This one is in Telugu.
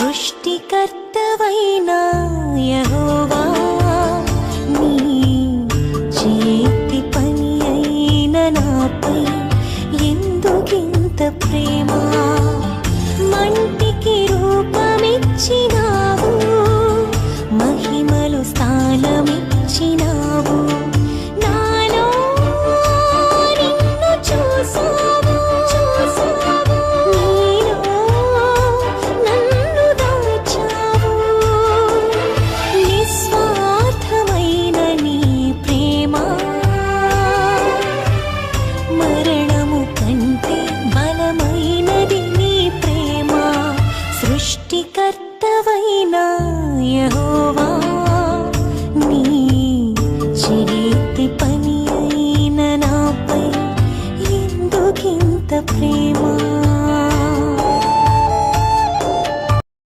సృష్టికర్తవైనా యెహోవా నీ చేతి పని అయిన నాపై ఎందుకింత ప్రేమ మంటికి రూపమిచ్చినావు మహిమలు స్థానమిచ్చినావు నాలో నిన్ను చూసావు నీలో నన్ను దాచావు నిస్వార్థమైన నీ ప్రేమ మరణము కంటే బలమైనది నీ ప్రేమ సృష్టికర్తవైనా యెహోవా నీ చేతి పని అయిన నాపై ఎందుకింత ప్రేమ